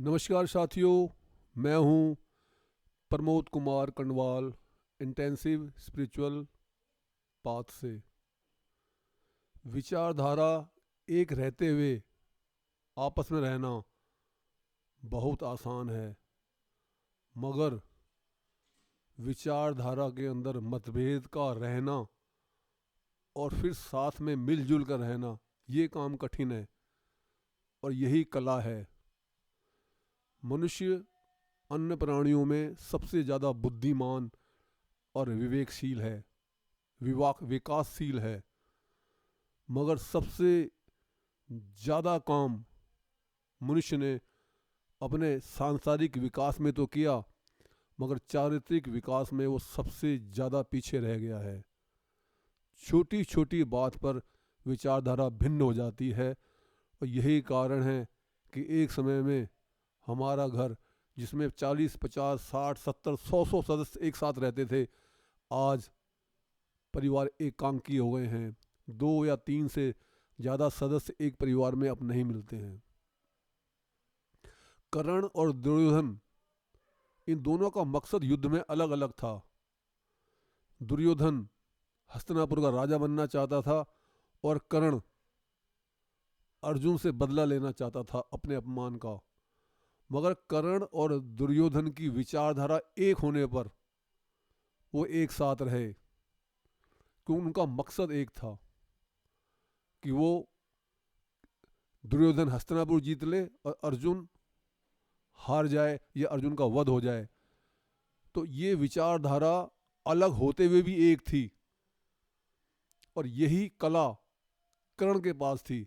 नमस्कार साथियों, मैं हूं Pramod Kumar Kandwal, intensive spiritual path से। विचारधारा एक रहते हुए आपस में रहना बहुत आसान है, मगर विचारधारा के अंदर मतभेद का रहना और फिर साथ में मिलजुल कर रहना, ये काम कठिन है और यही कला है। मनुष्य अन्य प्राणियों में सबसे ज़्यादा बुद्धिमान और विवेकशील है, विकासशील है, मगर सबसे ज़्यादा काम मनुष्य ने अपने सांसारिक विकास में तो किया, मगर चारित्रिक विकास में वो सबसे ज़्यादा पीछे रह गया है। छोटी छोटी बात पर विचारधारा भिन्न हो जाती है और यही कारण है कि एक समय में हमारा घर, जिसमें 40, 50, 60, 70, 100 सदस्य एक साथ रहते थे, आज परिवार एकांकी हो गए हैं। 2 या 3 से ज़्यादा सदस्य एक परिवार में अब नहीं मिलते हैं। कर्ण और दुर्योधन, इन दोनों का मकसद युद्ध में अलग अलग था। दुर्योधन हस्तिनापुर का राजा बनना चाहता था और कर्ण अर्जुन से बदला लेना चाहता था अपने अपमान का। मगर कर्ण और दुर्योधन की विचारधारा एक होने पर वो एक साथ रहे, क्योंकि उनका मकसद एक था कि वो दुर्योधन हस्तिनापुर जीत ले और अर्जुन हार जाए या अर्जुन का वध हो जाए। तो ये विचारधारा अलग होते हुए भी एक थी और यही कला कर्ण के पास थी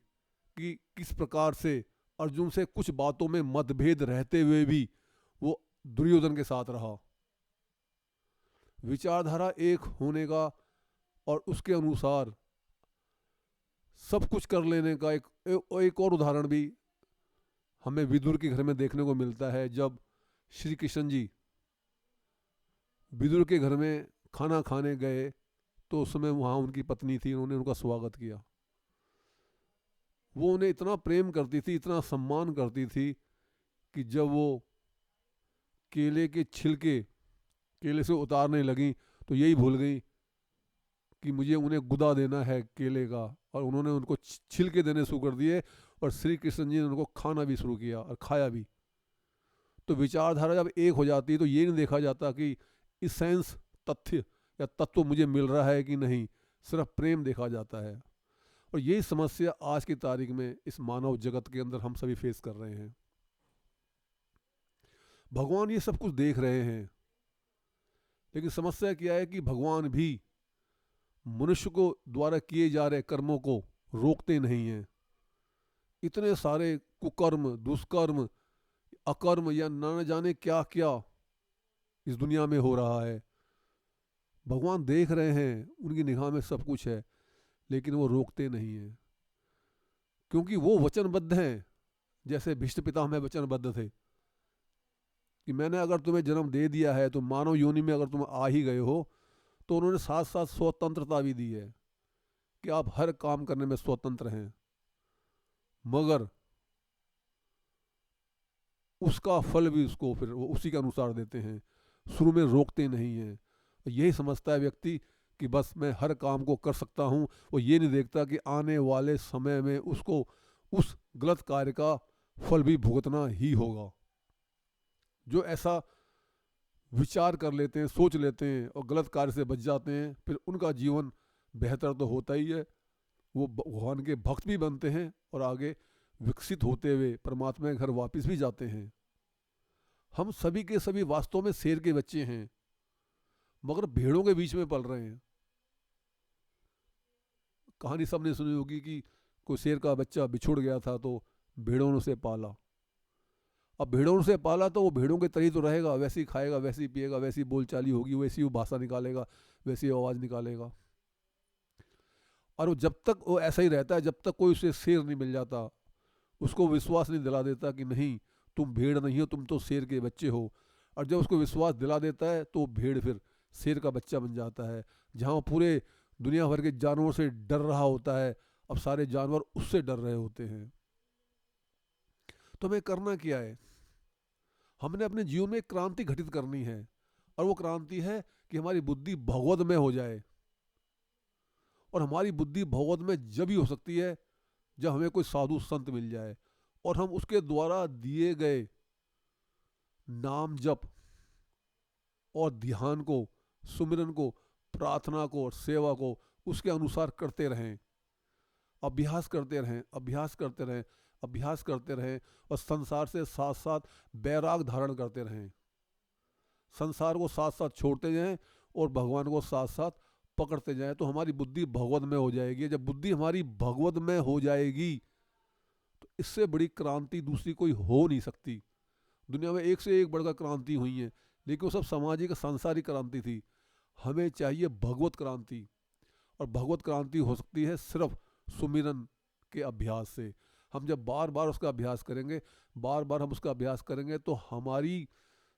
कि किस प्रकार से अर्जुन से कुछ बातों में मतभेद रहते हुए भी वो दुर्योधन के साथ रहा। विचारधारा एक होने का और उसके अनुसार सब कुछ कर लेने का एक और उदाहरण भी हमें विदुर के घर में देखने को मिलता है। जब श्री कृष्ण जी विदुर के घर में खाना खाने गए तो उस समय वहाँ उनकी पत्नी थी, उन्होंने उनका स्वागत किया। वो उन्हें इतना प्रेम करती थी, इतना सम्मान करती थी कि जब वो केले के छिलके केले से उतारने लगी तो यही भूल गई कि मुझे उन्हें गुदा देना है केले का, और उन्होंने उनको छिलके देने शुरू कर दिए और श्री कृष्ण जी ने उनको खाना भी शुरू किया और खाया भी। तो विचारधारा जब एक हो जाती है तो ये नहीं देखा जाता कि इसेंस, तथ्य या तत्व मुझे मिल रहा है कि नहीं, सिर्फ प्रेम देखा जाता है। और यही समस्या आज की तारीख में इस मानव जगत के अंदर हम सभी फेस कर रहे हैं। भगवान ये सब कुछ देख रहे हैं, लेकिन समस्या क्या है कि भगवान भी मनुष्य को द्वारा किए जा रहे कर्मों को रोकते नहीं हैं। इतने सारे कुकर्म, दुष्कर्म, अकर्म या न जाने क्या क्या इस दुनिया में हो रहा है। भगवान देख रहे हैं, उनकी निगाह में सब कुछ है, लेकिन वो रोकते नहीं हैं, क्योंकि वो वचनबद्ध हैं। जैसे भीष्म पितामह में वचनबद्ध थे कि मैंने अगर तुम्हें जन्म दे दिया है तो मानव योनि में अगर तुम आ ही गए हो, तो उन्होंने साथ साथ स्वतंत्रता भी दी है कि आप हर काम करने में स्वतंत्र हैं, मगर उसका फल भी उसको फिर वो उसी के अनुसार देते हैं। शुरू में रोकते नहीं हैं। यही समझता है व्यक्ति कि बस मैं हर काम को कर सकता हूँ। वो ये नहीं देखता कि आने वाले समय में उसको उस गलत कार्य का फल भी भुगतना ही होगा। जो ऐसा विचार कर लेते हैं, सोच लेते हैं और गलत कार्य से बच जाते हैं, फिर उनका जीवन बेहतर तो होता ही है। वो भगवान के भक्त भी बनते हैं और आगे विकसित होते हुए परमात्मा के घर वापस भी जाते हैं। हम सभी के सभी वास्तव में शेर के बच्चे हैं, मगर भेड़ों के बीच में पल रहे हैं। कहानी सबने सुनी होगी कि कोई शेर का बच्चा बिछुड़ गया था तो भेड़ों ने उसे पाला। अब भेड़ों से पाला तो वो भेड़ों के तरह तो रहेगा, वैसे ही खाएगा, वैसे ही पिएगा, वैसी ही बोलचाली होगी, वैसी ही वो भाषा निकालेगा, वैसी आवाज़ निकालेगा। और वो जब तक वो ऐसा ही रहता है, जब तक कोई उसे शेर नहीं मिल जाता, उसको विश्वास नहीं दिला देता कि नहीं तुम भेड़ नहीं हो, तुम तो शेर के बच्चे हो। और जब उसको विश्वास दिला देता है तो भेड़ फिर शेर का बच्चा बन जाता है। जहाँ पूरे दुनिया भर के जानवरों से डर रहा होता है, अब सारे जानवर उससे डर रहे होते हैं। तो हमें करना क्या है? हमने अपने जीवन में एक क्रांति घटित करनी है, और वो क्रांति है कि हमारी बुद्धि भगवतमय हो जाए। और हमारी बुद्धि भगवतमय जब ही हो सकती है जब हमें कोई साधु संत मिल जाए और हम उसके द्वारा दिए गए नाम जप और ध्यान को, सुमिरन को, प्रार्थना को और सेवा को उसके अनुसार करते रहें, अभ्यास करते रहें, अभ्यास करते रहें, अभ्यास करते रहें, और संसार से साथ साथ बैराग धारण करते रहें। संसार को साथ साथ छोड़ते जाएं और भगवान को साथ साथ पकड़ते जाएं, तो हमारी बुद्धि भगवत में हो जाएगी। जब बुद्धि हमारी भगवत में हो जाएगी तो इससे बड़ी क्रांति दूसरी कोई हो नहीं सकती। दुनिया में एक से एक बढ़कर क्रांति हुई है, लेकिन वो सब सामाजिक सांसारिक क्रांति थी। हमें चाहिए भगवत क्रांति, और भगवत क्रांति हो सकती है सिर्फ सुमिरन के अभ्यास से। हम जब बार बार उसका अभ्यास करेंगे, बार बार हम उसका अभ्यास करेंगे, तो हमारी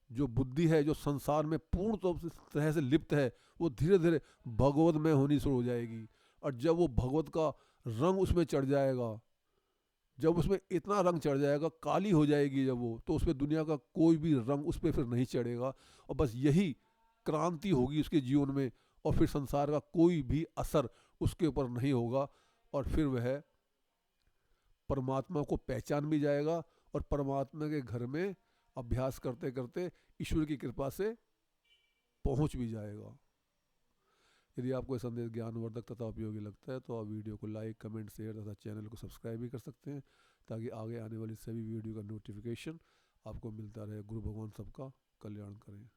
जो बुद्धि है, जो संसार में पूर्ण तरह से लिप्त है, वो धीरे धीरे भगवत में होनी शुरू हो जाएगी। और जब वो भगवत का रंग उसमें चढ़ जाएगा, जब उसमें इतना रंग चढ़ जाएगा, काली हो जाएगी जब वो, तो उसमें दुनिया का कोई भी रंग उस पर फिर नहीं चढ़ेगा, और बस यही क्रांति होगी उसके जीवन में। और फिर संसार का कोई भी असर उसके ऊपर नहीं होगा, और फिर वह परमात्मा को पहचान भी जाएगा, और परमात्मा के घर में अभ्यास करते करते ईश्वर की कृपा से पहुंच भी जाएगा। यदि आपको यह संदेश ज्ञानवर्धक तथा उपयोगी लगता है तो आप वीडियो को लाइक, कमेंट, शेयर तथा चैनल को सब्सक्राइब भी कर सकते हैं, ताकि आगे आने वाली सभी वीडियो का नोटिफिकेशन आपको मिलता रहे। गुरु भगवान सबका कल्याण करें।